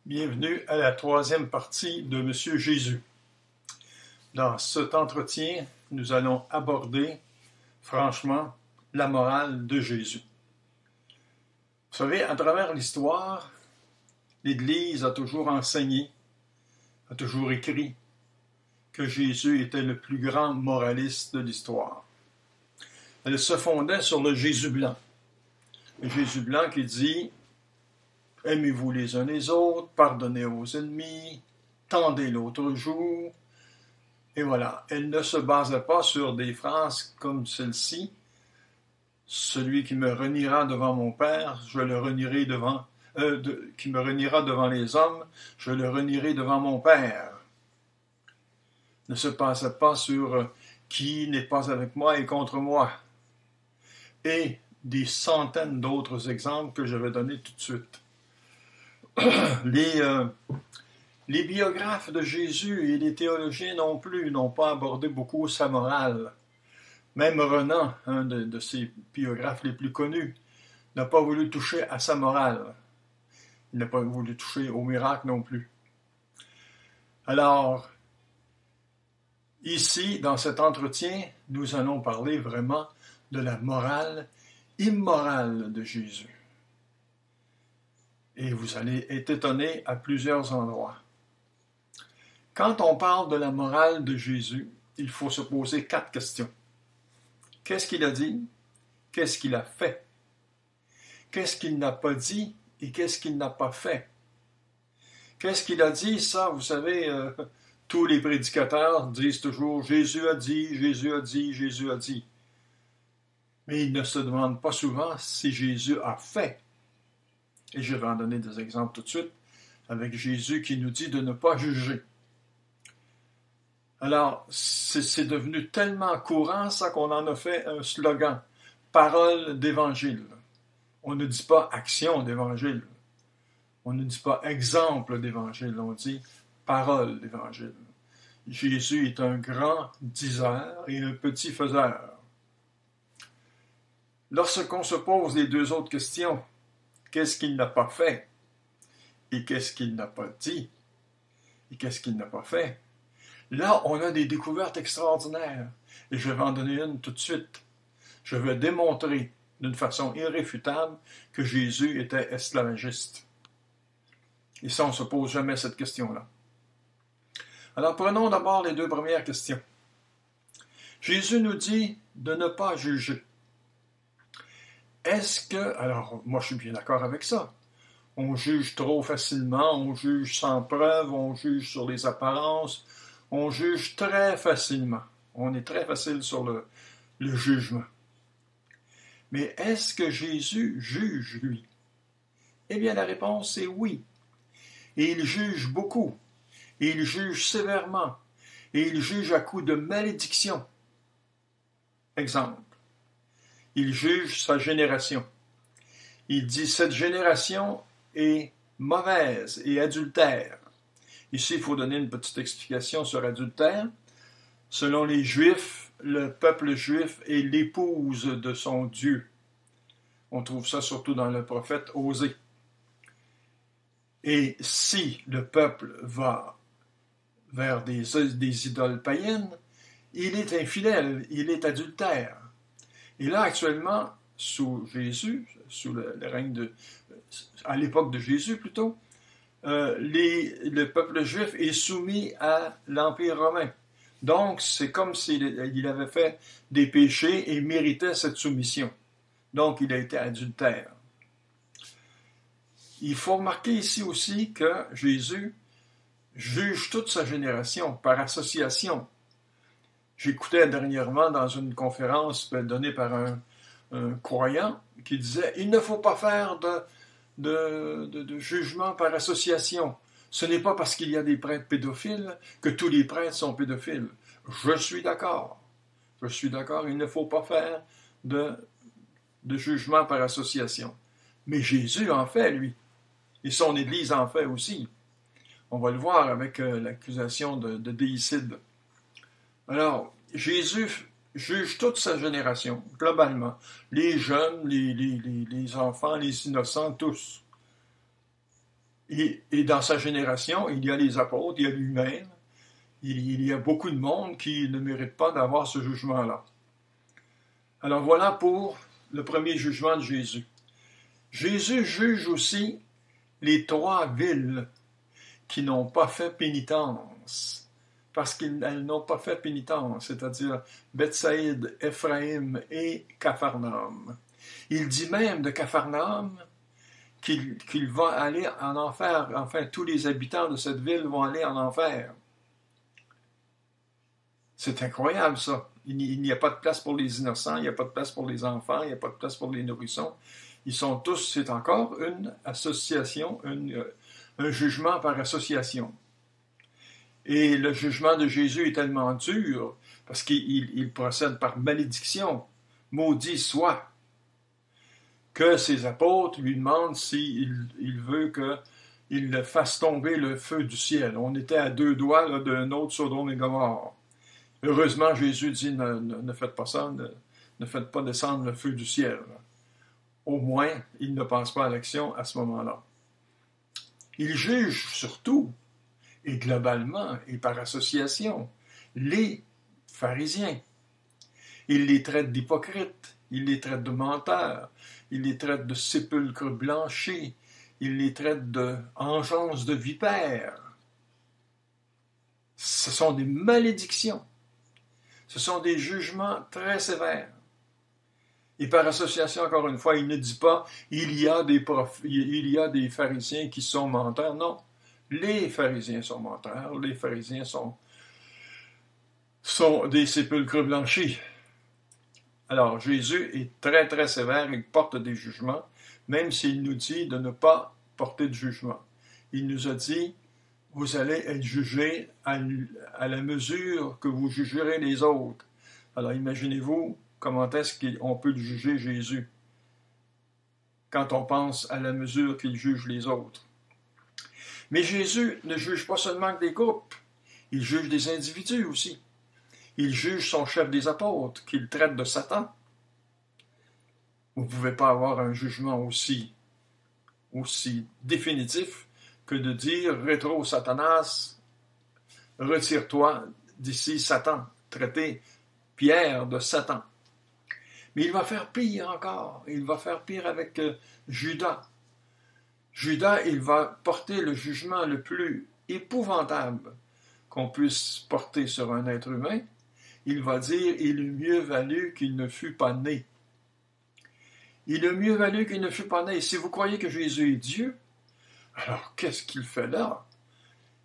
Bienvenue à la troisième partie de Monsieur Jésus. Dans cet entretien, nous allons aborder, franchement, la morale de Jésus. Vous savez, à travers l'histoire, l'Église a toujours enseigné, a toujours écrit que Jésus était le plus grand moraliste de l'histoire. Elle se fondait sur le Jésus blanc. Le Jésus blanc qui dit « Aimez-vous les uns les autres, pardonnez vos ennemis, tendez l'autre joue. » Et voilà, elle ne se basait pas sur des phrases comme celle-ci. « Celui qui me reniera devant mon Père, je le renierai devant... qui me reniera devant les hommes, je le renierai devant mon Père. » Ne se passait pas sur « qui n'est pas avec moi et contre moi. » Et des centaines d'autres exemples que je vais donner tout de suite. Les biographes de Jésus et les théologiens non plus n'ont pas abordé beaucoup sa morale. Même Renan, un de ses biographes les plus connus, n'a pas voulu toucher à sa morale. Il n'a pas voulu toucher au miracle non plus. Alors, ici, dans cet entretien, nous allons parler vraiment de la morale immorale de Jésus. Et vous allez être étonnés à plusieurs endroits. Quand on parle de la morale de Jésus, il faut se poser 4 questions. Qu'est-ce qu'il a dit? Qu'est-ce qu'il a fait? Qu'est-ce qu'il n'a pas dit? Et qu'est-ce qu'il n'a pas fait? Qu'est-ce qu'il a dit? Ça, vous savez, tous les prédicateurs disent toujours « Jésus a dit, Jésus a dit, Jésus a dit ». Mais ils ne se demandent pas souvent si Jésus a fait. Et je vais en donner des exemples tout de suite, avec Jésus qui nous dit de ne pas juger. Alors, c'est devenu tellement courant, ça, qu'on en a fait un slogan, « Parole d'évangile ». On ne dit pas « action d'évangile ». On ne dit pas « exemple d'évangile », on dit « parole d'évangile ». Jésus est un grand diseur et un petit faiseur. Lorsqu'on se pose les 2 autres questions, qu'est-ce qu'il n'a pas fait? Et qu'est-ce qu'il n'a pas dit? Et qu'est-ce qu'il n'a pas fait? Là, on a des découvertes extraordinaires. Et je vais en donner une tout de suite. Je vais démontrer d'une façon irréfutable que Jésus était esclavagiste. Et ça, on ne se pose jamais cette question-là. Alors, prenons d'abord les 2 premières questions. Jésus nous dit de ne pas juger. Est-ce que... Alors, moi, je suis bien d'accord avec ça. On juge trop facilement, on juge sans preuve, on juge sur les apparences, on juge très facilement. On est très facile sur le jugement. Mais est-ce que Jésus juge, lui? Eh bien, la réponse est oui. Et il juge beaucoup. Et il juge sévèrement. Et il juge à coups de malédiction. Exemple. Il juge sa génération. Il dit « Cette génération est mauvaise et adultère ». Ici, il faut donner une petite explication sur adultère. Selon les Juifs, le peuple juif est l'épouse de son Dieu. On trouve ça surtout dans le prophète Osée. Et si le peuple va vers des idoles païennes, il est infidèle, il est adultère. Et là, actuellement, sous Jésus, sous le règne à l'époque de Jésus plutôt, le peuple juif est soumis à l'Empire romain. Donc, c'est comme s'il avait fait des péchés et méritait cette soumission. Donc, il a été adultère. Il faut remarquer ici aussi que Jésus juge toute sa génération par association. J'écoutais dernièrement dans une conférence donnée par un croyant qui disait « Il ne faut pas faire de jugement par association. Ce n'est pas parce qu'il y a des prêtres pédophiles que tous les prêtres sont pédophiles. » Je suis d'accord. Je suis d'accord, il ne faut pas faire de jugement par association. Mais Jésus en fait, lui. Et son Église en fait aussi. On va le voir avec l'accusation de déicide. Alors, Jésus juge toute sa génération, globalement. Les jeunes, les enfants, les innocents, tous. Et dans sa génération, il y a les apôtres, il y a lui-même, il y a beaucoup de monde qui ne mérite pas d'avoir ce jugement-là. Alors voilà pour le premier jugement de Jésus. Jésus juge aussi les 3 villes qui n'ont pas fait pénitence, parce qu'elles n'ont pas fait pénitence, c'est-à-dire Bethsaïde, Éphraïm et Capharnaüm. Il dit même de Capharnaüm qu'il va aller en enfer. Enfin, tous les habitants de cette ville vont aller en enfer. C'est incroyable, ça. Il n'y a pas de place pour les innocents, il n'y a pas de place pour les enfants, il n'y a pas de place pour les nourrissons. Ils sont tous, c'est encore une association, un jugement par association. Et le jugement de Jésus est tellement dur, parce qu'il procède par malédiction. Maudit soit, que ses apôtres lui demandent s'il veut qu'il fasse tomber le feu du ciel. On était à 2 doigts là, d'un autre Sodome et Gomorrhe. Heureusement, Jésus dit, ne faites pas ça, ne faites pas descendre le feu du ciel. Au moins, il ne pense pas à l'action à ce moment-là. Il juge surtout, et globalement, et par association, les pharisiens. Il les traite d'hypocrites, il les traite de menteurs, il les traite de sépulcres blanchis, il les traite d'engeance de vipères. Ce sont des malédictions. Ce sont des jugements très sévères. Et par association, encore une fois, il ne dit pas il y a des pharisiens qui sont menteurs. Non, les pharisiens sont menteurs. Les pharisiens sont des sépulcres blanchis. Alors, Jésus est très, très sévère. Il porte des jugements, même s'il nous dit de ne pas porter de jugement. Il nous a dit vous allez être jugés à la mesure que vous jugerez les autres. Alors, imaginez-vous comment est-ce qu'on peut juger Jésus quand on pense à la mesure qu'il juge les autres. Mais Jésus ne juge pas seulement que des groupes, il juge des individus aussi. Il juge son chef des apôtres, qu'il traite de Satan. Vous ne pouvez pas avoir un jugement aussi définitif que de dire « Rétro Satanas, retire-toi d'ici Satan », traiter Pierre de Satan. Mais il va faire pire encore. Il va faire pire avec Judas. Judas, il va porter le jugement le plus épouvantable qu'on puisse porter sur un être humain. Il va dire « Il eût mieux valu qu'il ne fût pas né ». Il eût mieux valu qu'il ne fût pas né. Si vous croyez que Jésus est Dieu, alors qu'est-ce qu'il fait là?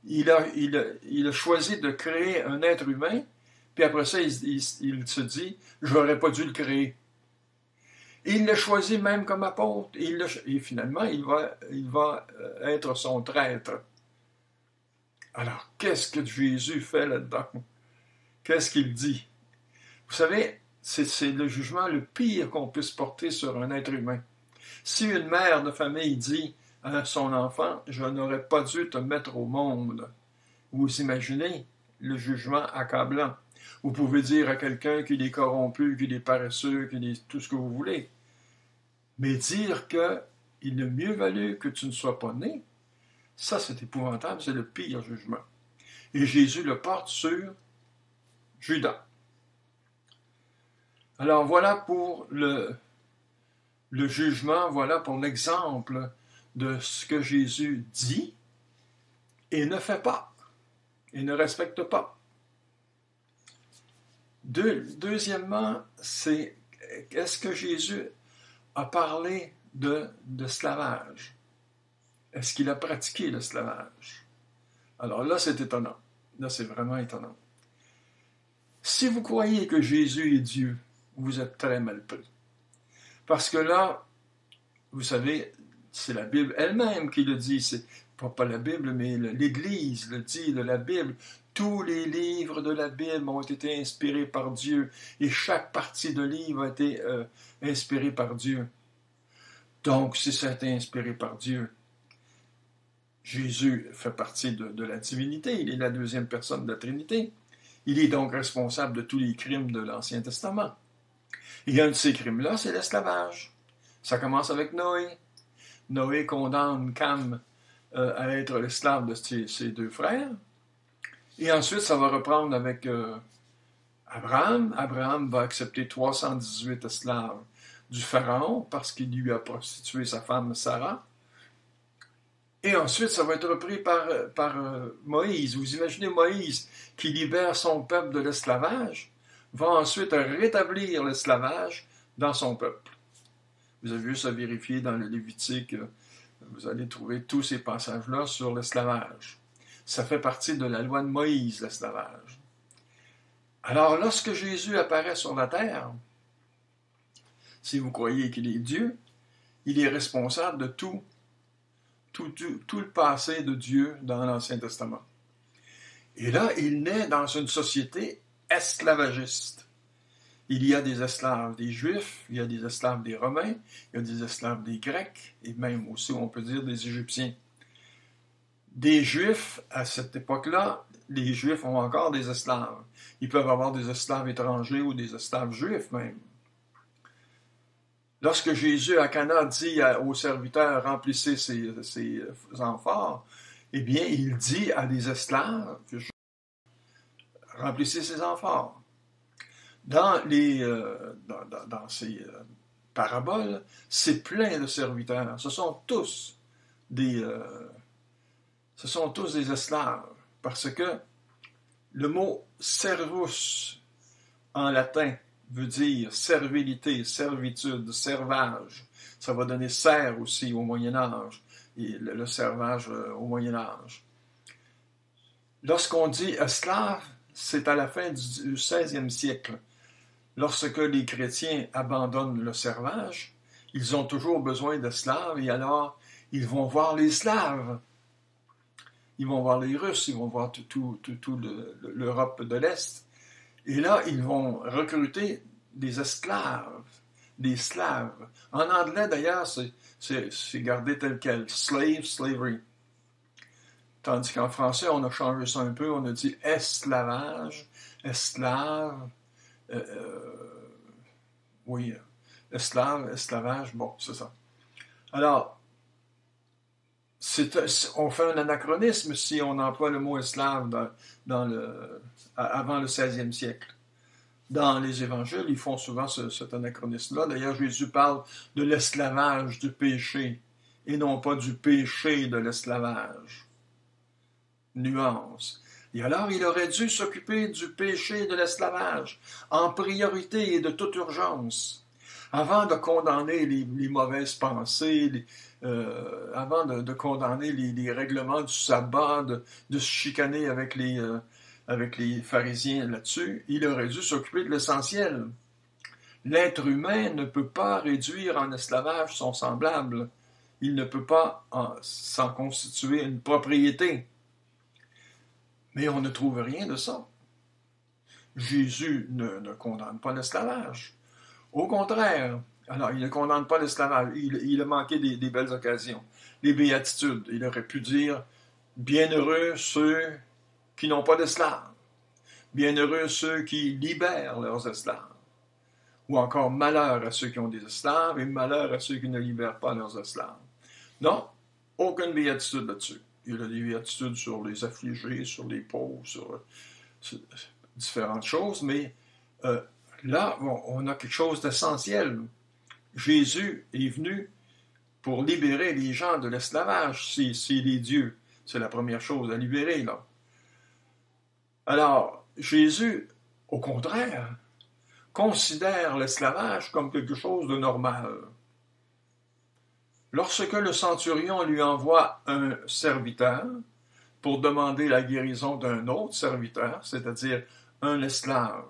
Il a choisi de créer un être humain, puis après ça, il se dit « j'aurais pas dû le créer ». Il l'a choisi même comme apôtre, et finalement, il va être son traître. Alors, qu'est-ce que Jésus fait là-dedans? Qu'est-ce qu'il dit? Vous savez, c'est le jugement le pire qu'on puisse porter sur un être humain. Si une mère de famille dit à son enfant « je n'aurais pas dû te mettre au monde », vous imaginez le jugement accablant. Vous pouvez dire à quelqu'un qu'il est corrompu, qu'il est paresseux, qu'il est tout ce que vous voulez. Mais dire qu'il a mieux valu que tu ne sois pas né, ça c'est épouvantable, c'est le pire jugement. Et Jésus le porte sur Judas. Alors voilà pour le jugement, voilà pour l'exemple de ce que Jésus dit et ne fait pas, et ne respecte pas. Deuxièmement, c'est est-ce que Jésus a parlé d'esclavage? Est-ce qu'il a pratiqué l'esclavage? Alors là, c'est étonnant. Là, c'est vraiment étonnant. Si vous croyez que Jésus est Dieu, vous êtes très mal pris. Parce que là, vous savez, c'est la Bible elle-même qui le dit. C'est pas la Bible, mais l'Église le dit de la Bible. Tous les livres de la Bible ont été inspirés par Dieu et chaque partie de livre a été inspirée par Dieu. Donc, si ça a été inspiré par Dieu, Jésus fait partie de la divinité. Il est la deuxième personne de la Trinité. Il est donc responsable de tous les crimes de l'Ancien Testament. Et un de ces crimes-là, c'est l'esclavage. Ça commence avec Noé. Noé condamne Cam à être l'esclave de ses deux frères. Et ensuite, ça va reprendre avec Abraham. Abraham va accepter 318 esclaves du Pharaon parce qu'il lui a prostitué sa femme Sarah. Et ensuite, ça va être repris par Moïse. Vous imaginez Moïse qui libère son peuple de l'esclavage, va ensuite rétablir l'esclavage dans son peuple. Vous avez juste à vérifier dans le Lévitique, vous allez trouver tous ces passages-là sur l'esclavage. Ça fait partie de la loi de Moïse, l'esclavage. Alors, lorsque Jésus apparaît sur la terre, si vous croyez qu'il est Dieu, il est responsable de tout le passé de Dieu dans l'Ancien Testament. Et là, il naît dans une société esclavagiste. Il y a des esclaves des Juifs, il y a des esclaves des Romains, il y a des esclaves des Grecs, et même aussi, on peut dire, des Égyptiens. Des Juifs, à cette époque-là, les Juifs ont encore des esclaves. Ils peuvent avoir des esclaves étrangers ou des esclaves juifs même. Lorsque Jésus à Cana dit aux serviteurs « remplissez ces amphores », eh bien, il dit à des esclaves « remplissez ces amphores ». Dans ces paraboles, c'est plein de serviteurs. Ce sont tous des esclaves, parce que le mot « servus » en latin veut dire servilité, servitude, servage. Ça va donner serf aussi au Moyen-Âge, et le servage au Moyen-Âge. Lorsqu'on dit esclave, c'est à la fin du XVIe siècle. Lorsque les chrétiens abandonnent le servage, ils ont toujours besoin d'esclaves, et alors ils vont voir les Slaves. Ils vont voir les Russes, ils vont voir toute l'Europe de l'Est. Et là, ils vont recruter des esclaves, des slaves. En anglais, d'ailleurs, c'est gardé tel quel. Slave, slavery. Tandis qu'en français, on a changé ça un peu. On a dit esclavage, esclave. Oui, esclave, esclavage. Bon, c'est ça. Alors, on fait un anachronisme si on emploie le mot esclave avant le XVIe siècle. Dans les évangiles, ils font souvent cet anachronisme-là. D'ailleurs, Jésus parle de l'esclavage du péché et non pas du péché de l'esclavage. Nuance. Et alors, il aurait dû s'occuper du péché de l'esclavage en priorité et de toute urgence, avant de condamner les mauvaises pensées, avant de condamner les règlements du sabbat, de se chicaner avec les pharisiens là-dessus. Il aurait dû s'occuper de l'essentiel. L'être humain ne peut pas réduire en esclavage son semblable. Il ne peut pas s'en constituer une propriété. Mais on ne trouve rien de ça. Jésus ne condamne pas l'esclavage. Au contraire, alors il ne condamne pas l'esclavage. Il a manqué des belles occasions. Les béatitudes. Il aurait pu dire « Bienheureux ceux qui n'ont pas d'esclaves. Bienheureux ceux qui libèrent leurs esclaves. » Ou encore « Malheur à ceux qui ont des esclaves et malheur à ceux qui ne libèrent pas leurs esclaves. » Non, aucune béatitude là-dessus. Il y a des béatitudes sur les affligés, sur les pauvres, sur différentes choses, mais là, on a quelque chose d'essentiel. Jésus est venu pour libérer les gens de l'esclavage, s'il est Dieu. C'est la première chose à libérer, là. Alors, Jésus, au contraire, considère l'esclavage comme quelque chose de normal. Lorsque le centurion lui envoie un serviteur pour demander la guérison d'un autre serviteur, c'est-à-dire un esclave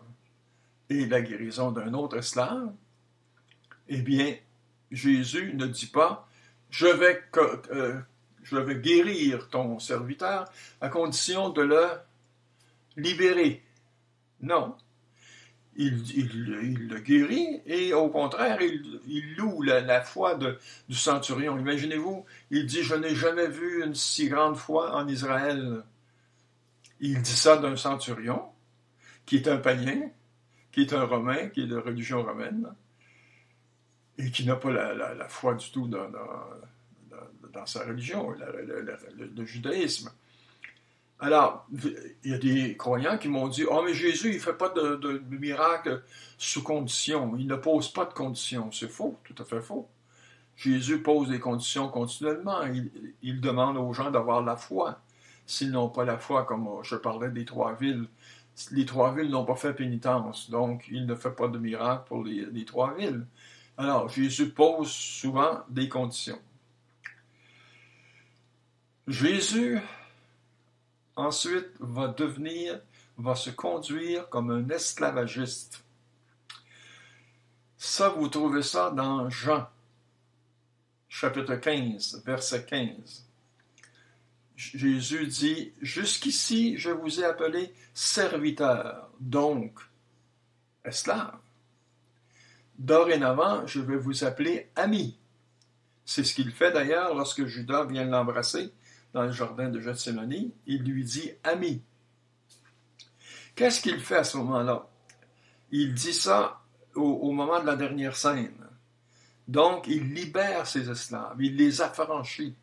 et la guérison d'un autre esclave, eh bien, Jésus ne dit pas « je vais guérir ton serviteur à condition de le libérer ». Non. Il le guérit et au contraire, il loue la foi du centurion. Imaginez-vous, il dit « Je n'ai jamais vu une si grande foi en Israël ». Il dit ça d'un centurion qui est un païen, qui est un Romain, qui est de religion romaine et qui n'a pas la foi du tout dans sa religion, le judaïsme. Alors, il y a des croyants qui m'ont dit « Oh, mais Jésus, il ne fait pas de miracle sous condition. Il ne pose pas de conditions. » C'est faux, tout à fait faux. Jésus pose des conditions continuellement. Il demande aux gens d'avoir la foi. S'ils n'ont pas la foi, comme je parlais des 3 villes, les 3 villes n'ont pas fait pénitence. Donc, il ne fait pas de miracle pour les 3 villes. Alors, Jésus pose souvent des conditions. Jésus... ensuite, va se conduire comme un esclavagiste. Ça, vous trouvez ça dans Jean, chapitre 15, verset 15. Jésus dit, « Jusqu'ici, je vous ai appelé serviteur, donc esclave. Dorénavant, je vais vous appeler ami. » C'est ce qu'il fait d'ailleurs lorsque Judas vient l'embrasser dans le jardin de Gethsémani, il lui dit « ami ». Qu'est-ce qu'il fait à ce moment-là? Il dit ça au moment de la dernière scène. Donc, il libère ses esclaves, il les affranchit.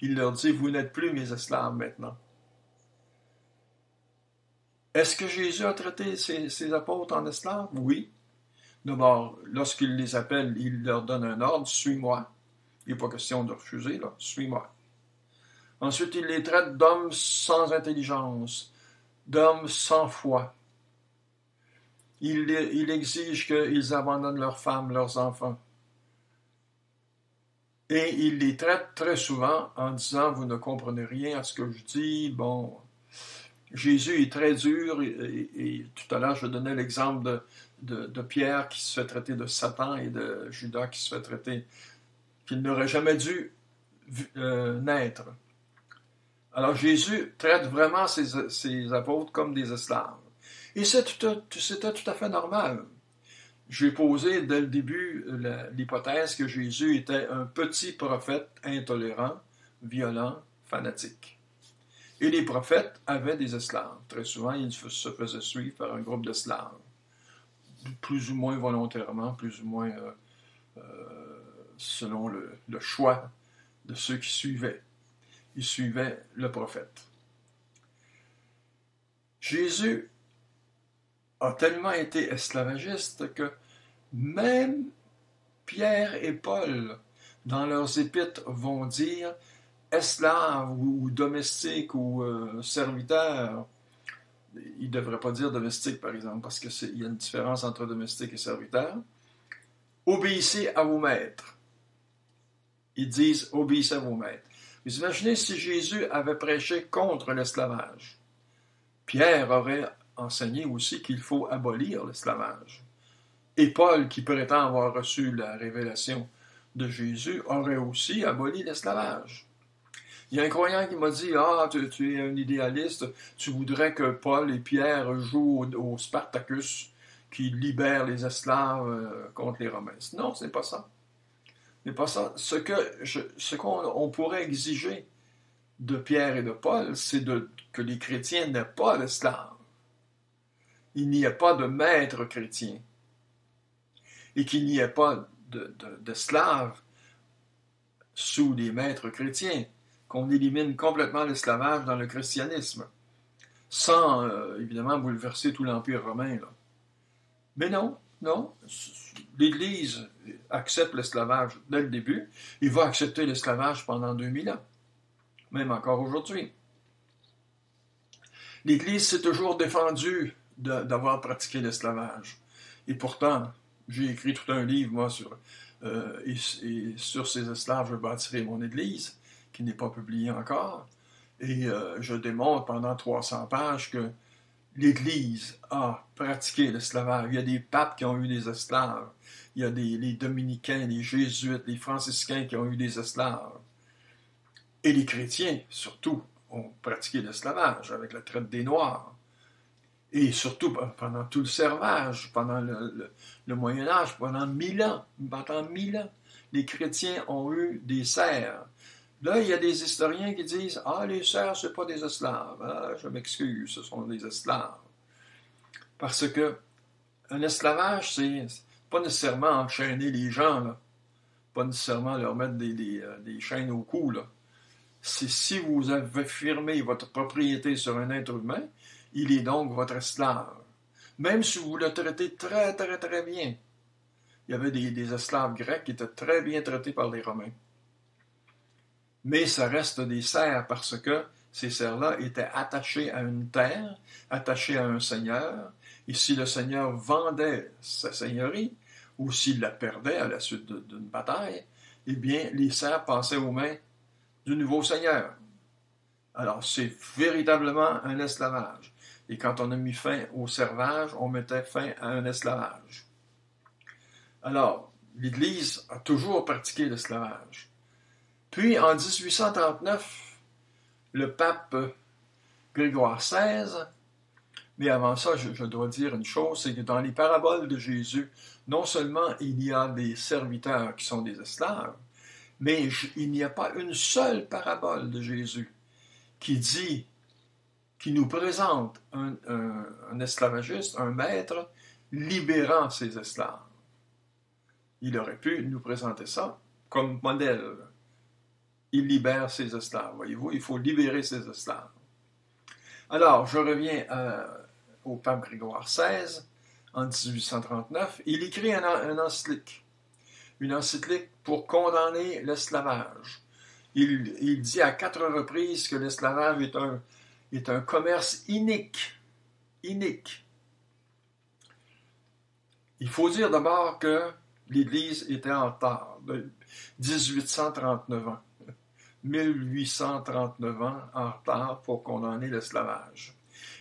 Il leur dit « Vous n'êtes plus mes esclaves maintenant ». Est-ce que Jésus a traité ses apôtres en esclaves? Oui. D'abord, lorsqu'il les appelle, il leur donne un ordre « Suis-moi ». Il n'est pas question de refuser, là. « Suis-moi ». Ensuite, il les traite d'hommes sans intelligence, d'hommes sans foi. Il exige qu'ils abandonnent leurs femmes, leurs enfants. Et il les traite très souvent en disant « Vous ne comprenez rien à ce que je dis. » Bon, Jésus est très dur et tout à l'heure, je donnais l'exemple de Pierre qui se fait traiter de Satan et de Judas qui se fait traiter qu'il n'aurait jamais dû naître. Alors Jésus traite vraiment ses apôtres comme des esclaves. Et c'était tout à fait normal. J'ai posé dès le début l'hypothèse que Jésus était un petit prophète intolérant, violent, fanatique. Et les prophètes avaient des esclaves. Très souvent, ils se faisaient suivre par un groupe d'esclaves. Plus ou moins volontairement, plus ou moins selon le choix de ceux qui suivaient. Ils suivaient le prophète. Jésus a tellement été esclavagiste que même Pierre et Paul, dans leurs épîtres, vont dire esclave ou domestique ou serviteur. Ils ne devraient pas dire domestique, par exemple, parce qu'il y a une différence entre domestique et serviteur. Obéissez à vos maîtres. Ils disent obéissez à vos maîtres. Vous imaginez si Jésus avait prêché contre l'esclavage. Pierre aurait enseigné aussi qu'il faut abolir l'esclavage. Et Paul, qui prétend avoir reçu la révélation de Jésus, aurait aussi aboli l'esclavage. Il y a un croyant qui m'a dit « Ah, tu es un idéaliste, tu voudrais que Paul et Pierre jouent au Spartacus qui libère les esclaves contre les Romains. » Non, ce n'est pas ça. Ce n'est pas ça. Ce qu'on pourrait exiger de Pierre et de Paul, c'est que les chrétiens n'aient pas d'esclaves. Il n'y ait pas de maître chrétien. Et qu'il n'y ait pas d'esclaves sous les maîtres chrétiens. Qu'on élimine complètement l'esclavage dans le christianisme, sans, évidemment, bouleverser tout l'Empire romain. Là. Mais non, l'Église accepte l'esclavage dès le début, il va accepter l'esclavage pendant 2000 ans, même encore aujourd'hui. L'Église s'est toujours défendue d'avoir pratiqué l'esclavage. Et pourtant, j'ai écrit tout un livre, moi, sur ces esclaves, je bâtirai mon Église, qui n'est pas publié encore, et je démontre pendant 300 pages que l'Église a pratiqué l'esclavage. Il y a des papes qui ont eu des esclaves, il y a les dominicains, les jésuites, les franciscains qui ont eu des esclaves. Et les chrétiens, surtout, ont pratiqué l'esclavage avec la traite des Noirs. Et surtout pendant tout le servage, pendant le Moyen-Âge, pendant 1000 ans. Pendant 1000 ans, les chrétiens ont eu des serfs. Là, il y a des historiens qui disent « Ah, les serfs, ce n'est pas des esclaves. Ah, je m'excuse, ce sont des esclaves. » Parce que un esclavage, c'est pas nécessairement enchaîner les gens. Là. pas nécessairement leur mettre des chaînes au cou, là. C'est si vous avez firmé votre propriété sur un être humain, il est donc votre esclave. Même si vous le traitez très, très, très bien. Il y avait des esclaves grecs qui étaient très bien traités par les Romains. Mais ça reste des serfs parce que ces serfs-là étaient attachés à une terre, attachés à un seigneur, et si le seigneur vendait sa seigneurie, ou s'il la perdait à la suite d'une bataille, eh bien, les serfs passaient aux mains du nouveau seigneur. Alors, c'est véritablement un esclavage. Et quand on a mis fin au servage, on mettait fin à un esclavage. Alors, l'Église a toujours pratiqué l'esclavage. Puis, en 1839, le pape Grégoire XVI, mais avant ça, je dois dire une chose, c'est que dans les paraboles de Jésus, non seulement il y a des serviteurs qui sont des esclaves, mais il n'y a pas une seule parabole de Jésus qui nous présente un esclavagiste, un maître, libérant ses esclaves. Il aurait pu nous présenter ça comme modèle. Il libère ses esclaves, voyez-vous, il faut libérer ses esclaves. Alors, je reviens au pape Grégoire XVI, en 1839, il écrit une encyclique pour condamner l'esclavage. Il dit à 4 reprises que l'esclavage est un commerce inique. Inique. Il faut dire d'abord que l'Église était en retard de 1839 ans. 1839 ans en retard pour condamner l'esclavage.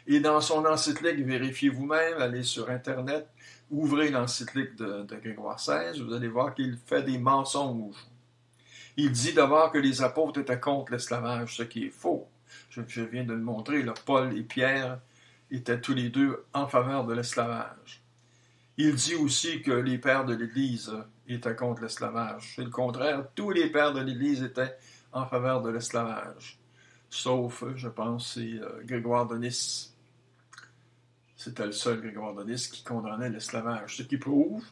Et dans son encyclique, vérifiez vous-même, allez sur Internet, ouvrez l'encyclique de Grégoire XVI, vous allez voir qu'il fait des mensonges. Il dit d'abord que les apôtres étaient contre l'esclavage, ce qui est faux. Je viens de le montrer, là, Paul et Pierre étaient tous les deux en faveur de l'esclavage. Il dit aussi que les pères de l'Église étaient contre l'esclavage. C'est le contraire, tous les pères de l'Église étaient en faveur de l'esclavage. Sauf, je pense, c'est Grégoire de Nice. C'était le seul Grégoire de Nice qui condamnait l'esclavage. Ce qui prouve,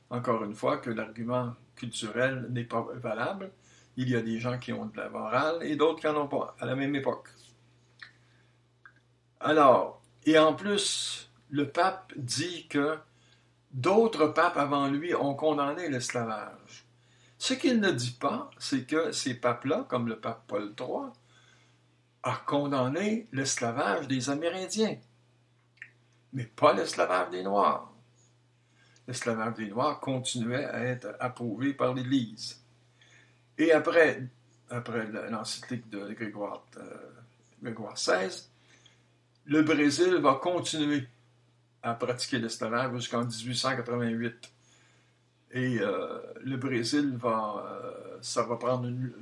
encore une fois, que l'argument culturel n'est pas valable. Il y a des gens qui ont de la morale et d'autres qui n'en ont pas, à la même époque. Alors, et en plus, le pape dit que d'autres papes avant lui ont condamné l'esclavage. Ce qu'il ne dit pas, c'est que ces papes-là, comme le pape Paul III, a condamné l'esclavage des Amérindiens, mais pas l'esclavage des Noirs. L'esclavage des Noirs continuait à être approuvé par l'Église. Et après l'encyclique de Grégoire XVI, le Brésil va continuer à pratiquer l'esclavage jusqu'en 1888. Et le Brésil ça va prendre une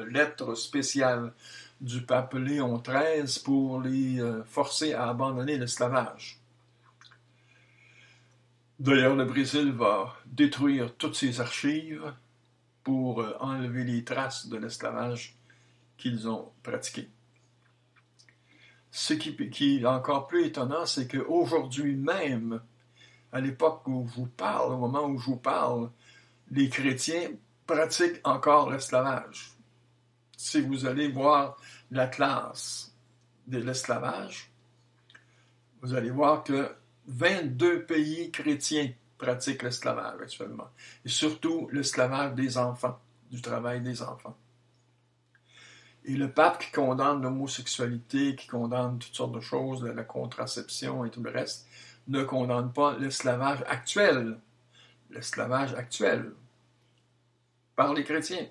lettre spéciale du pape Léon XIII pour les forcer à abandonner l'esclavage. D'ailleurs, le Brésil va détruire toutes ses archives pour enlever les traces de l'esclavage qu'ils ont pratiqué. Ce qui est encore plus étonnant, c'est qu'aujourd'hui même, à l'époque où je vous parle, au moment où je vous parle, les chrétiens pratiquent encore l'esclavage. Si vous allez voir l'atlas de l'esclavage, vous allez voir que 22 pays chrétiens pratiquent l'esclavage actuellement. Et surtout l'esclavage des enfants, du travail des enfants. Et le pape qui condamne l'homosexualité, qui condamne toutes sortes de choses, la contraception et tout le reste, ne condamne pas l'esclavage actuel. L'esclavage actuel par les chrétiens.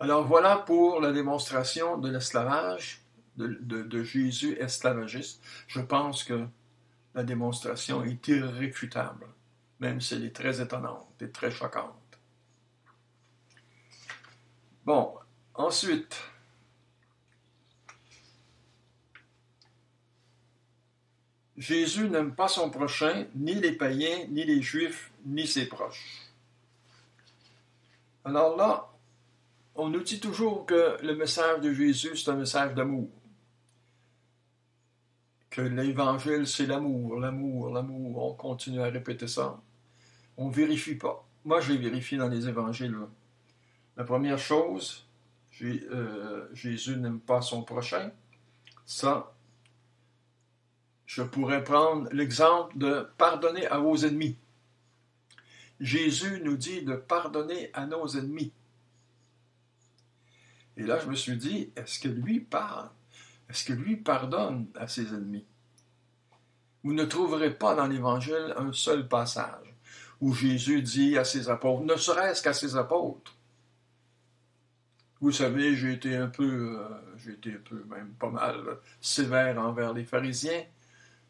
Alors voilà pour la démonstration de l'esclavage, de Jésus esclavagiste. Je pense que la démonstration est irréfutable, même si elle est très étonnante et très choquante. Bon, ensuite, Jésus n'aime pas son prochain, ni les païens, ni les juifs, ni ses proches. Alors là, on nous dit toujours que le message de Jésus, c'est un message d'amour. Que l'Évangile, c'est l'amour, l'amour, l'amour. On continue à répéter ça. On ne vérifie pas. moi, j'ai vérifié dans les évangiles. Là. La première chose, Jésus n'aime pas son prochain. Ça, je pourrais prendre l'exemple de pardonner à vos ennemis. Jésus nous dit de pardonner à nos ennemis. Et là, je me suis dit, est-ce que lui parle? Est-ce que lui pardonne à ses ennemis? Vous ne trouverez pas dans l'Évangile un seul passage où Jésus dit à ses apôtres, ne serait-ce qu'à ses apôtres. Vous savez, j'ai été un peu, même pas mal sévère envers les pharisiens.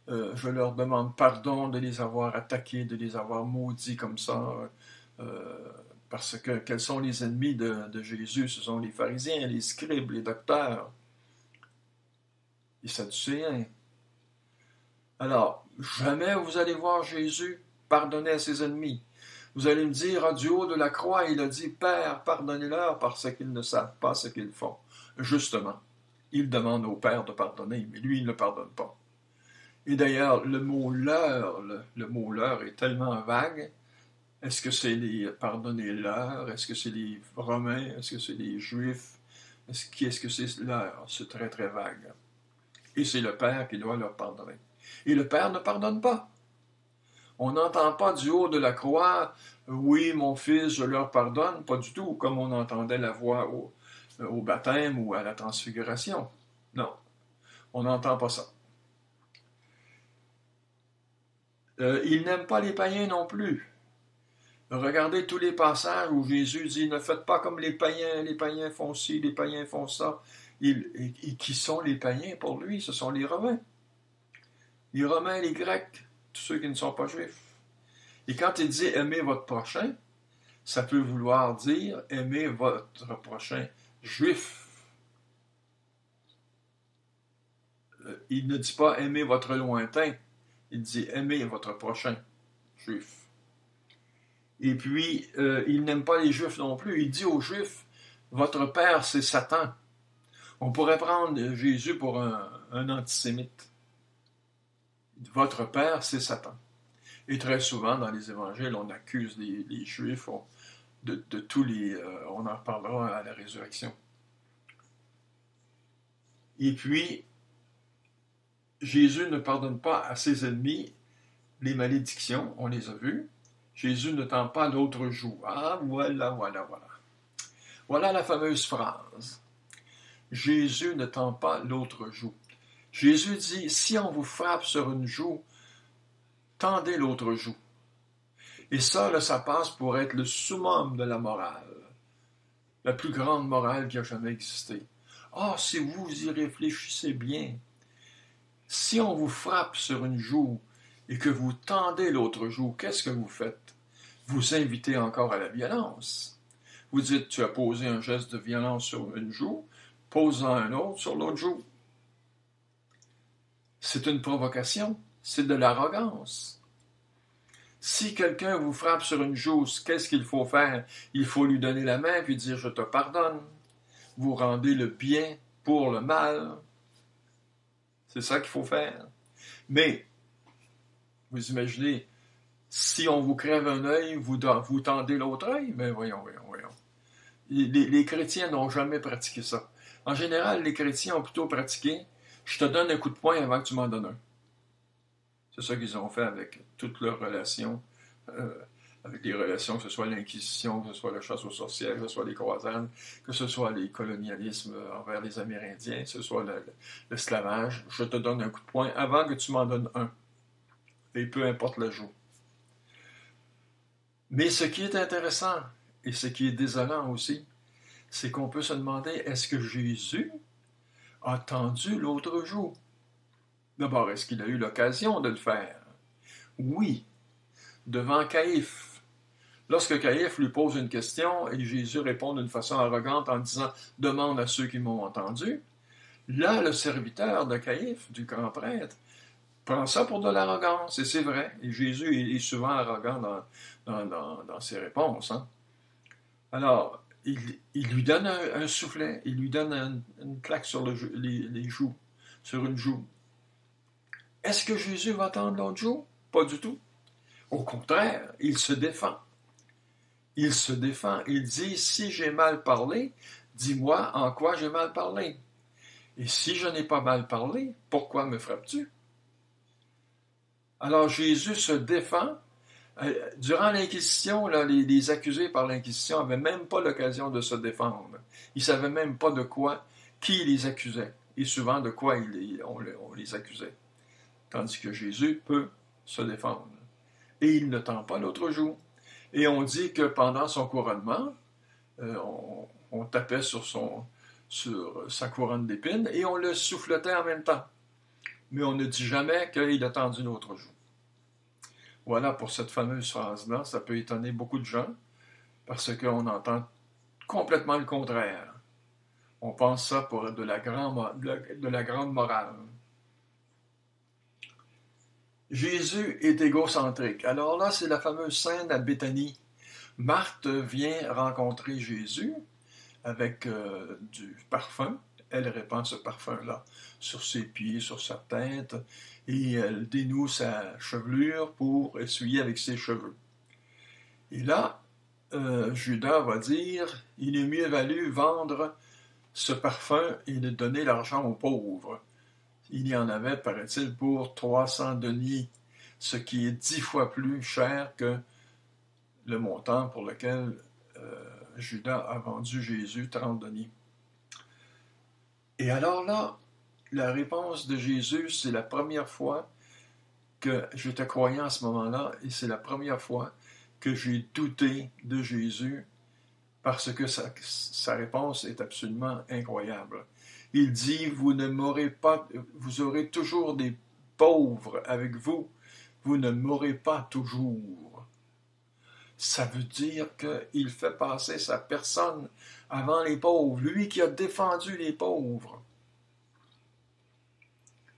Je leur demande pardon de les avoir attaqués, de les avoir maudits comme ça, parce que quels sont les ennemis de Jésus? Ce sont les pharisiens, les scribes, les docteurs, les sadducéens. Alors, jamais vous allez voir Jésus pardonner à ses ennemis. Vous allez me dire, du haut de la croix, il a dit, Père, pardonnez-leur parce qu'ils ne savent pas ce qu'ils font. Justement, il demande au Père de pardonner, mais lui, il ne pardonne pas. Et d'ailleurs, le mot leur est tellement vague. Est-ce que c'est les pardonnez-leur? Est-ce que c'est les Romains? Est-ce que c'est les Juifs? Qui est-ce que c'est leur? C'est très, très vague. Et c'est le Père qui doit leur pardonner. Et le Père ne pardonne pas. On n'entend pas du haut de la croix, oui, mon fils, je leur pardonne, pas du tout, comme on entendait la voix au baptême ou à la transfiguration. Non, on n'entend pas ça. Il n'aime pas les païens non plus. Regardez tous les passages où Jésus dit, ne faites pas comme les païens font ci, les païens font ça. Et qui sont les païens pour lui? Ce sont les Romains. Les Romains, les Grecs, tous ceux qui ne sont pas juifs. Et quand il dit aimez votre prochain, ça peut vouloir dire aimez votre prochain juif. Il ne dit pas aimez votre lointain, il dit aimez votre prochain juif. Et puis, il n'aime pas les juifs non plus. Il dit aux juifs, votre père c'est Satan. On pourrait prendre Jésus pour un antisémite. Votre père c'est Satan. Et très souvent, dans les évangiles, on accuse les Juifs de tous les... on en reparlera à la résurrection. Et puis, Jésus ne pardonne pas à ses ennemis les malédictions, on les a vues. Jésus ne tend pas l'autre joue. Ah, voilà. Voilà la fameuse phrase. Jésus ne tend pas l'autre joue. Jésus dit, si on vous frappe sur une joue, tendez l'autre joue. Et ça, là, ça passe pour être le summum de la morale. La plus grande morale qui a jamais existé. Ah, si vous y réfléchissez bien, si on vous frappe sur une joue et que vous tendez l'autre joue, qu'est-ce que vous faites? Vous invitez encore à la violence. Vous dites, tu as posé un geste de violence sur une joue, pose-en un autre sur l'autre joue. C'est une provocation, c'est de l'arrogance. Si quelqu'un vous frappe sur une joue, qu'est-ce qu'il faut faire? Il faut lui donner la main puis dire « je te pardonne ». Vous rendez le bien pour le mal. C'est ça qu'il faut faire. Mais, vous imaginez, si on vous crève un œil, vous tendez l'autre œil? Mais voyons. Les chrétiens n'ont jamais pratiqué ça. En général, les chrétiens ont plutôt pratiqué « je te donne un coup de poing avant que tu m'en donnes un ». C'est ça qu'ils ont fait avec toutes leurs relations, avec les relations, que ce soit l'Inquisition, que ce soit la chasse aux sorcières, que ce soit les croisades, que ce soit les colonialismes envers les Amérindiens, que ce soit l'esclavage. Je te donne un coup de poing avant que tu m'en donnes un. Et peu importe le jour. Mais ce qui est intéressant, et ce qui est désolant aussi, c'est qu'on peut se demander, est-ce que Jésus a tendu l'autre joue? D'abord, est-ce qu'il a eu l'occasion de le faire? Oui, devant Caïphe. Lorsque Caïphe lui pose une question et Jésus répond d'une façon arrogante en disant « demande à ceux qui m'ont entendu », là, le serviteur de Caïphe, du grand prêtre, prend ça pour de l'arrogance, et c'est vrai. Et Jésus est souvent arrogant dans ses réponses. Hein? Alors, il lui donne un soufflet, il lui donne une claque sur les joues, sur une joue. Est-ce que Jésus va tendre l'autre joue? Pas du tout. Au contraire, il se défend. il se défend. Il dit, si j'ai mal parlé, dis-moi en quoi j'ai mal parlé. Et si je n'ai pas mal parlé, pourquoi me frappes-tu? Alors Jésus se défend. Durant l'Inquisition, là, les accusés par l'Inquisition n'avaient même pas l'occasion de se défendre. Ils ne savaient même pas de quoi, qui les accusait, et souvent de quoi on les accusait. Tandis que Jésus peut se défendre. Et il ne tend pas l'autre joue. Et on dit que pendant son couronnement, on tapait sur sa couronne d'épines et on le souffletait en même temps. Mais on ne dit jamais qu'il a tendu l'autre joue. Voilà pour cette fameuse phrase-là. Ça peut étonner beaucoup de gens parce qu'on entend complètement le contraire. On pense ça pour de la grande morale. Jésus est égocentrique. Alors là, c'est la fameuse scène à Béthanie. Marthe vient rencontrer Jésus avec du parfum. Elle répand ce parfum-là sur ses pieds, sur sa tête, et elle dénoue sa chevelure pour essuyer avec ses cheveux. Et là, Judas va dire, il est mieux valu vendre ce parfum et de donner l'argent aux pauvres. Il y en avait, paraît-il, pour 300 deniers, ce qui est 10 fois plus cher que le montant pour lequel Judas a vendu Jésus, 30 deniers. Et alors là, la réponse de Jésus, c'est la première fois que j'étais croyant à ce moment-là, et c'est la première fois que j'ai douté de Jésus, parce que sa réponse est absolument incroyable. Il dit, vous ne m'aurez pas, vous aurez toujours des pauvres avec vous, vous ne m'aurez pas toujours. Ça veut dire qu'il fait passer sa personne avant les pauvres, lui qui a défendu les pauvres.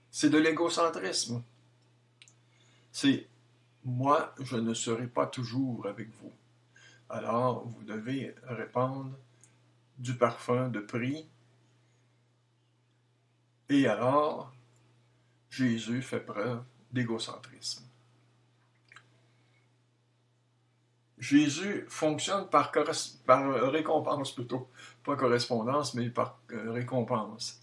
C'est de l'égocentrisme. C'est moi, je ne serai pas toujours avec vous. Alors, vous devez répandre du parfum de prix. Et alors, Jésus fait preuve d'égocentrisme. Jésus fonctionne par récompense plutôt, pas correspondance, mais par récompense.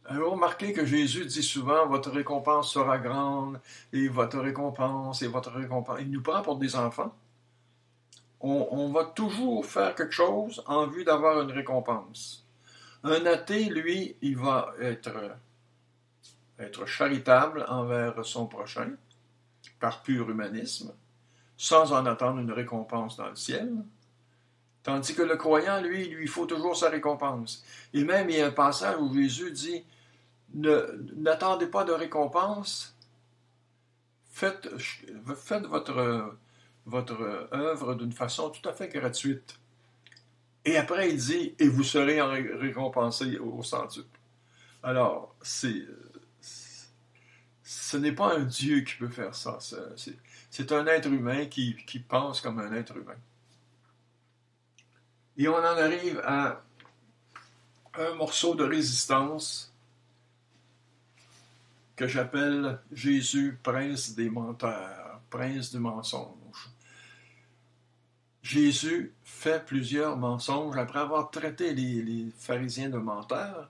Alors, remarquez que Jésus dit souvent, votre récompense sera grande, et votre récompense, et votre récompense. Il nous prend pour des enfants. On va toujours faire quelque chose en vue d'avoir une récompense. Un athée, lui, il va être charitable envers son prochain, par pur humanisme, sans en attendre une récompense dans le ciel. Tandis que le croyant, lui, il lui faut toujours sa récompense. Et même, il y a un passage où Jésus dit, n'attendez pas de récompense, faites votre œuvre d'une façon tout à fait gratuite. Et après, il dit, et vous serez récompensé au centuple. Alors, ce n'est pas un Dieu qui peut faire ça. C'est un être humain qui pense comme un être humain. Et on en arrive à un morceau de résistance que j'appelle Jésus, prince des menteurs, prince du mensonge. Jésus fait plusieurs mensonges. Après avoir traité les pharisiens de menteurs,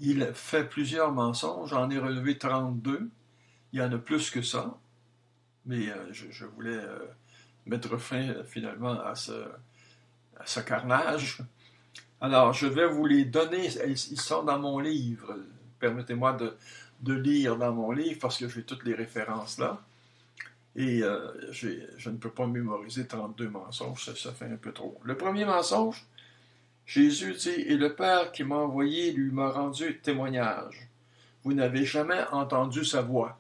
il fait plusieurs mensonges. J'en ai relevé 32. Il y en a plus que ça. Mais je voulais mettre fin finalement à ce carnage. Alors, je vais vous les donner. Ils sont dans mon livre. Permettez-moi de lire dans mon livre parce que j'ai toutes les références là. Et je ne peux pas mémoriser 32 mensonges, ça fait un peu trop. Le premier mensonge, Jésus dit, et le Père qui m'a envoyé lui m'a rendu témoignage. Vous n'avez jamais entendu sa voix.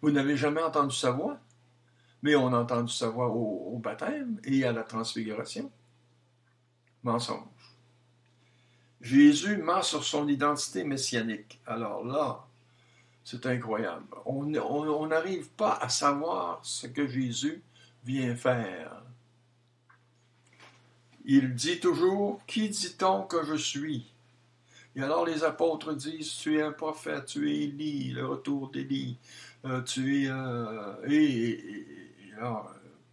Vous n'avez jamais entendu sa voix, mais on a entendu sa voix au baptême et à la transfiguration. Mensonge. Jésus ment sur son identité messianique. Alors là, c'est incroyable. On n'arrive pas à savoir ce que Jésus vient faire. Il dit toujours, « Qui dit-on que je suis? » Et alors les apôtres disent, « Tu es un prophète, tu es Élie, le retour d'Élie, tu es... » Et là,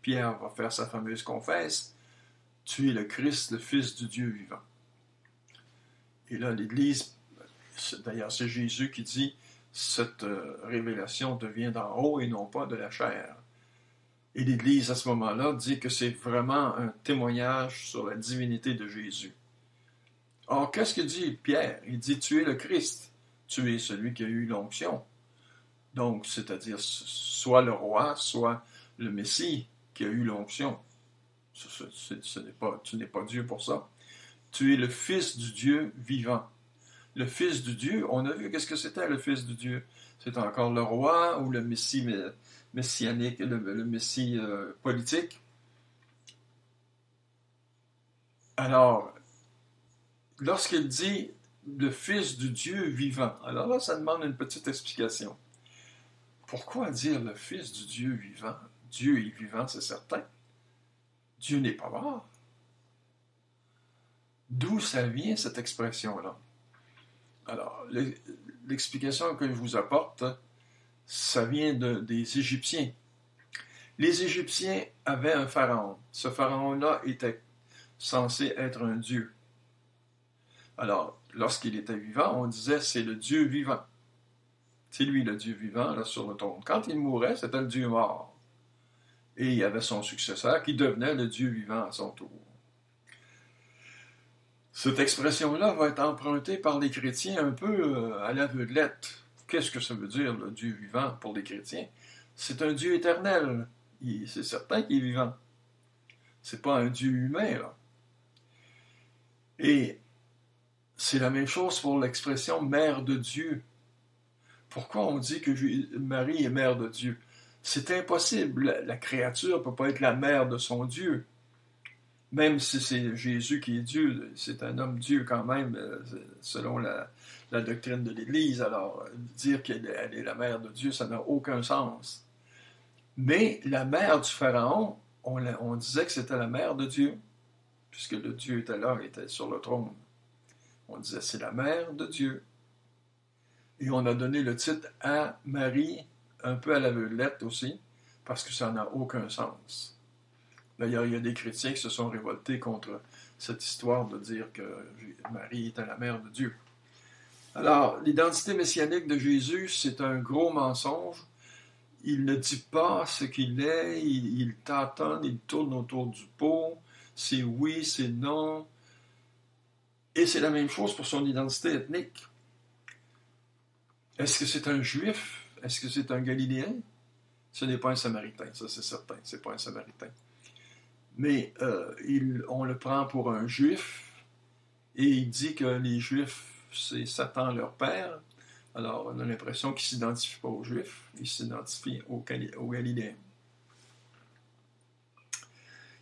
Pierre va faire sa fameuse confesse, « Tu es le Christ, le Fils du Dieu vivant. » Et là, l'Église, d'ailleurs c'est Jésus qui dit, cette révélation devient d'en haut et non pas de la chair. Et l'Église, à ce moment-là, dit que c'est vraiment un témoignage sur la divinité de Jésus. Or, qu'est-ce que dit Pierre? Il dit, tu es le Christ, tu es celui qui a eu l'onction. Donc, c'est-à-dire, soit le roi, soit le Messie qui a eu l'onction. Tu n'es pas Dieu pour ça. Tu es le Fils du Dieu vivant. Le Fils du Dieu, on a vu qu'est-ce que c'était le Fils du Dieu. C'est encore le roi ou le Messie messianique, le Messie politique. Alors, lorsqu'il dit le Fils du Dieu vivant, alors là, ça demande une petite explication. Pourquoi dire le Fils du Dieu vivant? Dieu est vivant, c'est certain. Dieu n'est pas mort. D'où ça vient, cette expression-là? Alors, l'explication que je vous apporte, ça vient des Égyptiens. Les Égyptiens avaient un pharaon. Ce pharaon-là était censé être un dieu. Alors, lorsqu'il était vivant, on disait c'est le Dieu vivant. C'est lui le Dieu vivant, là, sur le trône. Quand il mourait, c'était le Dieu mort. Et il y avait son successeur qui devenait le Dieu vivant à son tour. Cette expression-là va être empruntée par les chrétiens un peu à l'aveuglette. Qu'est-ce que ça veut dire, le Dieu vivant, pour les chrétiens? C'est un Dieu éternel. C'est certain qu'il est vivant. C'est pas un Dieu humain, là. Et c'est la même chose pour l'expression « mère de Dieu ». Pourquoi on dit que Marie est mère de Dieu? C'est impossible. La créature ne peut pas être la mère de son Dieu. Même si c'est Jésus qui est Dieu, c'est un homme Dieu quand même, selon la doctrine de l'Église. Alors, dire qu'elle est la mère de Dieu, ça n'a aucun sens. Mais la mère du Pharaon, on disait que c'était la mère de Dieu, puisque le Dieu était là, il était sur le trône. On disait c'est la mère de Dieu. Et on a donné le titre à Marie, un peu à l'aveuglette aussi, parce que ça n'a aucun sens. D'ailleurs, il y a des chrétiens qui se sont révoltés contre cette histoire de dire que Marie était la mère de Dieu. Alors, l'identité messianique de Jésus, c'est un gros mensonge. Il ne dit pas ce qu'il est, il tâtonne, il tourne autour du pot, c'est oui, c'est non. Et c'est la même chose pour son identité ethnique. Est-ce que c'est un juif? Est-ce que c'est un galiléen? Ce n'est pas un samaritain, ça c'est certain, c'est pas un samaritain. Mais on le prend pour un juif, et il dit que les juifs, c'est Satan leur père. Alors on a l'impression qu'il ne s'identifie pas aux juifs, il s'identifie aux Galiléens.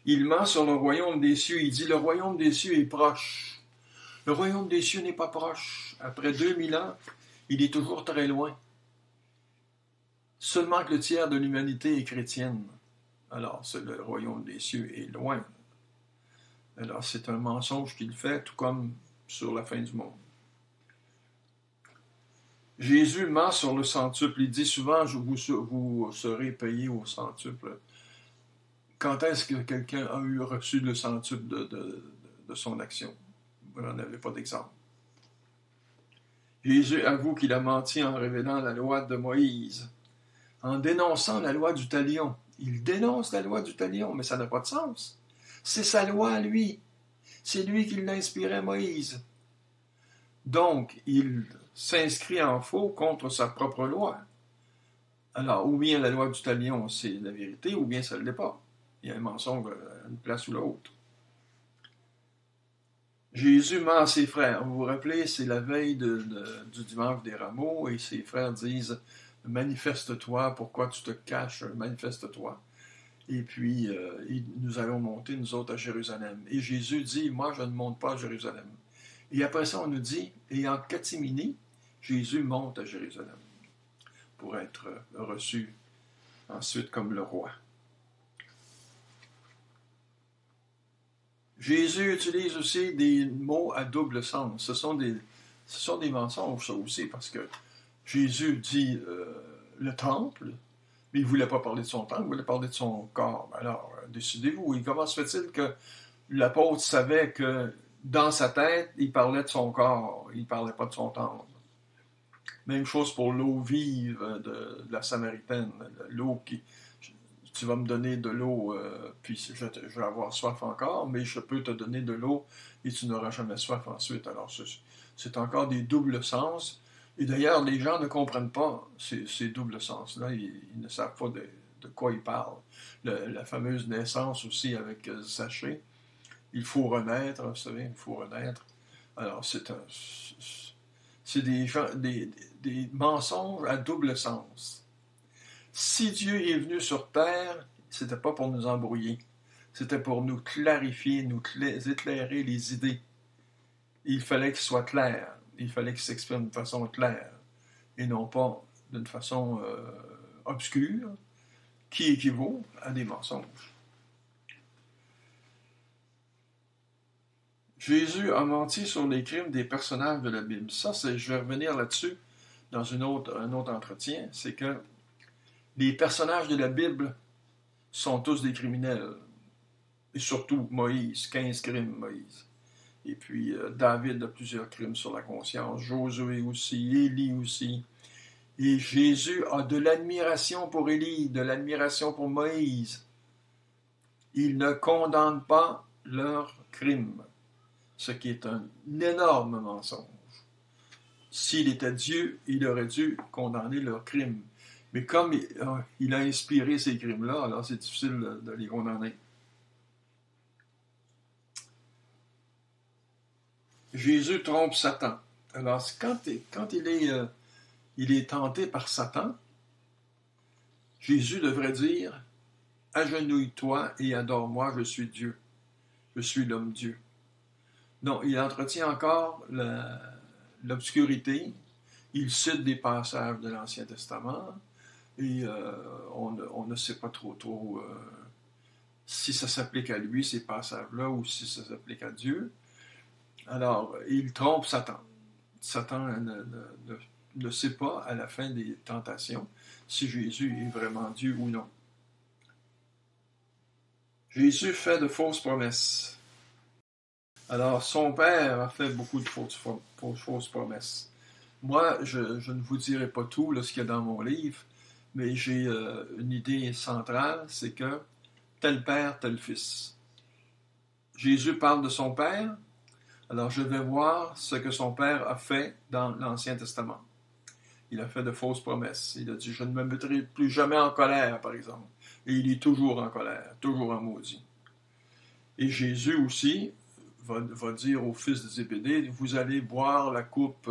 Il ment sur le royaume des cieux, il dit le royaume des cieux est proche. Le royaume des cieux n'est pas proche. Après 2000 ans, il est toujours très loin. Seulement que le tiers de l'humanité est chrétienne. Alors, le royaume des cieux est loin. Alors, c'est un mensonge qu'il fait, tout comme sur la fin du monde. Jésus ment sur le centuple. Il dit souvent, vous serez payé au centuple. Quand est-ce que quelqu'un a reçu le centuple de son action? Vous n'en avez pas d'exemple. Jésus avoue qu'il a menti en révélant la loi de Moïse, en dénonçant la loi du talion. Il dénonce la loi du talion, mais ça n'a pas de sens. C'est sa loi à lui. C'est lui qui l'inspirait à Moïse. Donc, il s'inscrit en faux contre sa propre loi. Alors, ou bien la loi du talion, c'est la vérité, ou bien ça ne l'est pas. Il y a un mensonge à une place ou l'autre. Jésus ment à ses frères. Vous vous rappelez, c'est la veille du dimanche des rameaux, et ses frères disent « Manifeste-toi, pourquoi tu te caches? Manifeste-toi. » Et puis, nous allons monter, nous autres, à Jérusalem. Et Jésus dit « Moi, je ne monte pas à Jérusalem. » Et après ça, on nous dit « Et en catimini, Jésus monte à Jérusalem pour être reçu ensuite comme le roi. » Jésus utilise aussi des mots à double sens. Ce sont des mensonges, ça aussi, parce que Jésus dit le temple, Mais il ne voulait pas parler de son temps, il voulait parler de son corps. Alors, décidez-vous. Et comment se fait-il que l'apôtre savait que dans sa tête, il parlait de son corps, il ne parlait pas de son temps? Même chose pour l'eau vive de la Samaritaine. L'eau qui... Tu vas me donner de l'eau, puis je vais avoir soif encore, mais je peux te donner de l'eau et tu n'auras jamais soif ensuite. Alors, c'est encore des doubles sens. Et d'ailleurs, les gens ne comprennent pas ces doubles sens-là. Ils ne savent pas de quoi ils parlent. La fameuse naissance aussi avec Zachée. Il faut renaître, vous savez, il faut renaître. Alors, c'est des mensonges à double sens. Si Dieu est venu sur terre, c'était pas pour nous embrouiller. C'était pour nous clarifier, nous éclairer les idées. Il fallait qu'il soit clair. Il fallait qu'il s'exprime de façon claire et non pas d'une façon obscure qui équivaut à des mensonges. Jésus a menti sur les crimes des personnages de la Bible. Ça, je vais revenir là-dessus dans un autre entretien. C'est que les personnages de la Bible sont tous des criminels. Et surtout Moïse, 15 crimes Moïse. Et puis David a plusieurs crimes sur la conscience, Josué aussi, Élie aussi. Et Jésus a de l'admiration pour Élie, de l'admiration pour Moïse. Il ne condamne pas leurs crimes, ce qui est un énorme mensonge. S'il était Dieu, il aurait dû condamner leurs crimes. Mais comme il a inspiré ces crimes-là, alors c'est difficile de les condamner. Jésus trompe Satan. Alors, quand il est tenté par Satan, Jésus devrait dire « Agenouille-toi et adore-moi, je suis Dieu. Je suis l'homme Dieu. » Non, il entretient encore l'obscurité. Il cite des passages de l'Ancien Testament et on ne sait pas trop si ça s'applique à lui, ces passages-là, ou si ça s'applique à Dieu. Alors, il trompe Satan. Satan ne sait pas, à la fin des tentations, si Jésus est vraiment Dieu ou non. Jésus fait de fausses promesses. Alors, son père a fait beaucoup de fausses promesses. Moi, je ne vous dirai pas tout, là, ce qu'il y a dans mon livre, mais j'ai une idée centrale, c'est que tel père, tel fils. Jésus parle de son père. Alors, je vais voir ce que son père a fait dans l'Ancien Testament. Il a fait de fausses promesses. Il a dit, je ne me mettrai plus jamais en colère, par exemple. Et il est toujours en colère, toujours en maudit. Et Jésus aussi va dire au fils de Zébédée, vous allez boire la coupe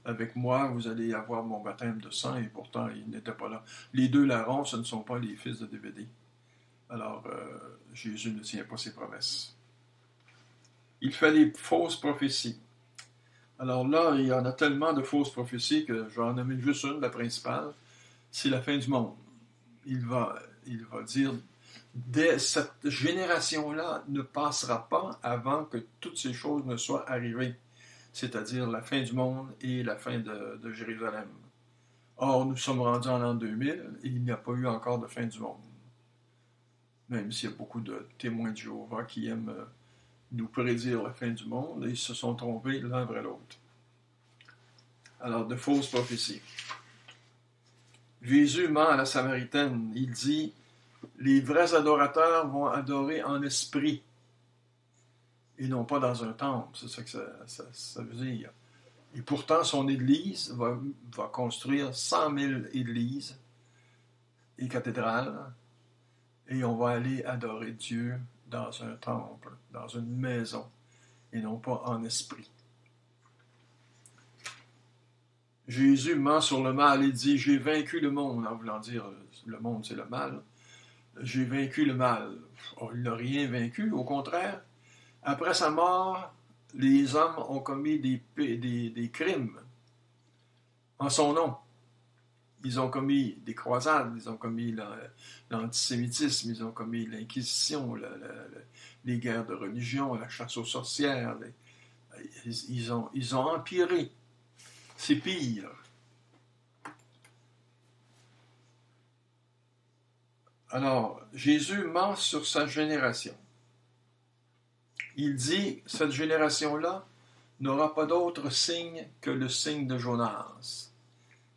avec moi, vous allez avoir mon baptême de sang, et pourtant, il n'était pas là. Les deux larrons, ce ne sont pas les fils de Zébédée. Alors, Jésus ne tient pas ses promesses. Il fait des fausses prophéties. Alors là, il y en a tellement de fausses prophéties que je vais en nommer juste une, la principale, c'est la fin du monde. Il va dire, cette génération-là ne passera pas avant que toutes ces choses ne soient arrivées, c'est-à-dire la fin du monde et la fin de Jérusalem. Or, nous sommes rendus en l'an 2000 et il n'y a pas eu encore de fin du monde. Même s'il y a beaucoup de témoins de Jéhovah qui aiment nous prédire la fin du monde, et ils se sont trompés l'un après l'autre. Alors, de fausses prophéties. Jésus ment à la Samaritaine. Il dit, les vrais adorateurs vont adorer en esprit, et non pas dans un temple. C'est ça que ça veut dire. Et pourtant, son Église va construire 100 000 églises et cathédrales, et on va aller adorer Dieu dans un temple, dans une maison, et non pas en esprit. Jésus ment sur le mal et dit « J'ai vaincu le monde », en voulant dire « le monde, c'est le mal ». « J'ai vaincu le mal ». Oh, il n'a rien vaincu, au contraire. Après sa mort, les hommes ont commis des crimes en son nom. Ils ont commis des croisades, ils ont commis l'antisémitisme, ils ont commis l'Inquisition, les guerres de religion, la chasse aux sorcières. Ils ont empiré. C'est pire. Alors, Jésus ment sur sa génération. Il dit, cette génération-là n'aura pas d'autre signe que le signe de Jonas.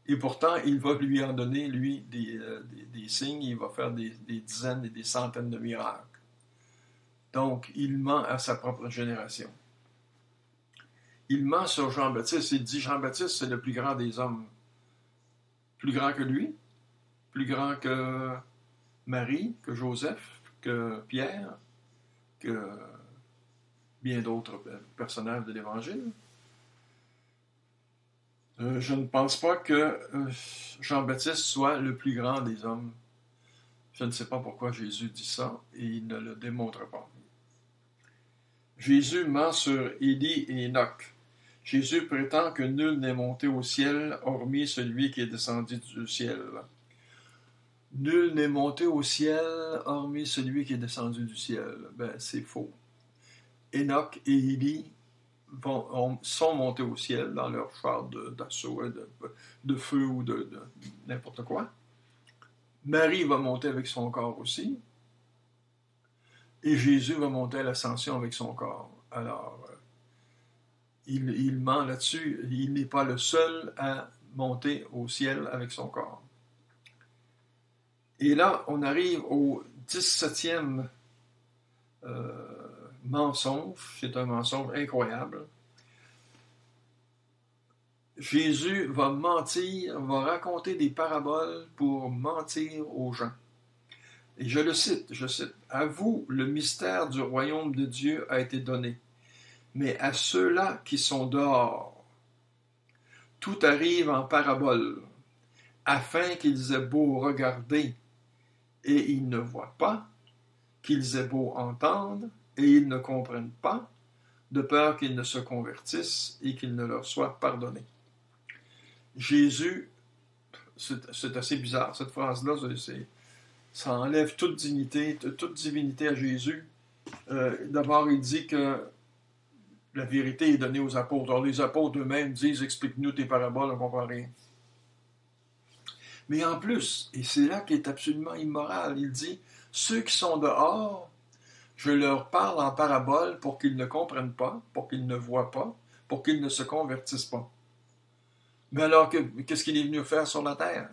Et pourtant, il va lui en donner, lui, des signes, il va faire des dizaines et des centaines de miracles. Donc, il ment à sa propre génération. Il ment sur Jean-Baptiste, il dit Jean-Baptiste, c'est le plus grand des hommes. Plus grand que lui, plus grand que Marie, que Joseph, que Pierre, que bien d'autres personnages de l'Évangile. Je ne pense pas que Jean-Baptiste soit le plus grand des hommes. Je ne sais pas pourquoi Jésus dit ça, et il ne le démontre pas. Jésus ment sur Élie et Enoch. Jésus prétend que nul n'est monté au ciel, hormis celui qui est descendu du ciel. Nul n'est monté au ciel, hormis celui qui est descendu du ciel. Ben, c'est faux. Enoch et Élie sont montés au ciel dans leur char d'assaut, de feu ou de n'importe quoi. Marie va monter avec son corps aussi. Et Jésus va monter à l'ascension avec son corps. Alors, il ment là-dessus. Il n'est pas le seul à monter au ciel avec son corps. Et là, on arrive au 17e mensonge. C'est un mensonge incroyable. Jésus va mentir, va raconter des paraboles pour mentir aux gens. Et je cite, « À vous, le mystère du royaume de Dieu a été donné, mais à ceux-là qui sont dehors, tout arrive en parabole, afin qu'ils aient beau regarder, et ils ne voient pas, qu'ils aient beau entendre, et ils ne comprennent pas, de peur qu'ils ne se convertissent et qu'il ne leur soit pardonné. » Jésus, c'est assez bizarre, cette phrase-là, ça enlève toute divinité à Jésus. D'abord, il dit que la vérité est donnée aux apôtres. Alors, les apôtres eux-mêmes disent « Explique-nous tes paraboles, on ne comprend rien. » Mais en plus, et c'est là qu'il est absolument immoral, il dit « Ceux qui sont dehors, je leur parle en parabole pour qu'ils ne comprennent pas, pour qu'ils ne voient pas, pour qu'ils ne se convertissent pas. » Mais alors, qu'est-ce qu'il est venu faire sur la terre?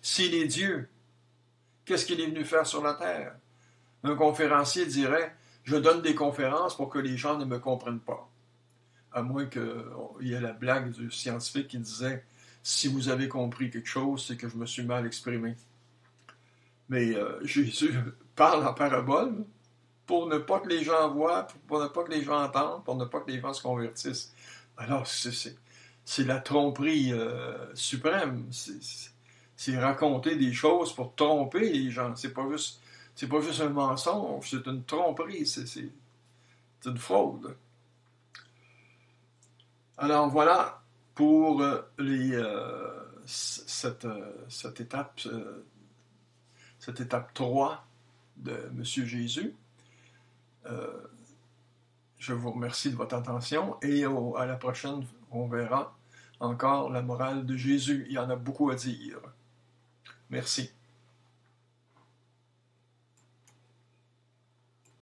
S'il est Dieu, qu'est-ce qu'il est venu faire sur la terre? Un conférencier dirait « Je donne des conférences pour que les gens ne me comprennent pas. » À moins qu'il y ait la blague du scientifique qui disait « Si vous avez compris quelque chose, c'est que je me suis mal exprimé. » Mais Jésus parle en parabole pour ne pas que les gens voient, pour ne pas que les gens entendent, pour ne pas que les gens se convertissent. Alors, c'est la tromperie suprême. C'est raconter des choses pour tromper les gens. C'est pas juste un mensonge, c'est une tromperie, c'est une fraude. Alors voilà pour cette étape 3 de M. Jésus. Je vous remercie de votre attention et à la prochaine, on verra encore la morale de Jésus. Il y en a beaucoup à dire. Merci.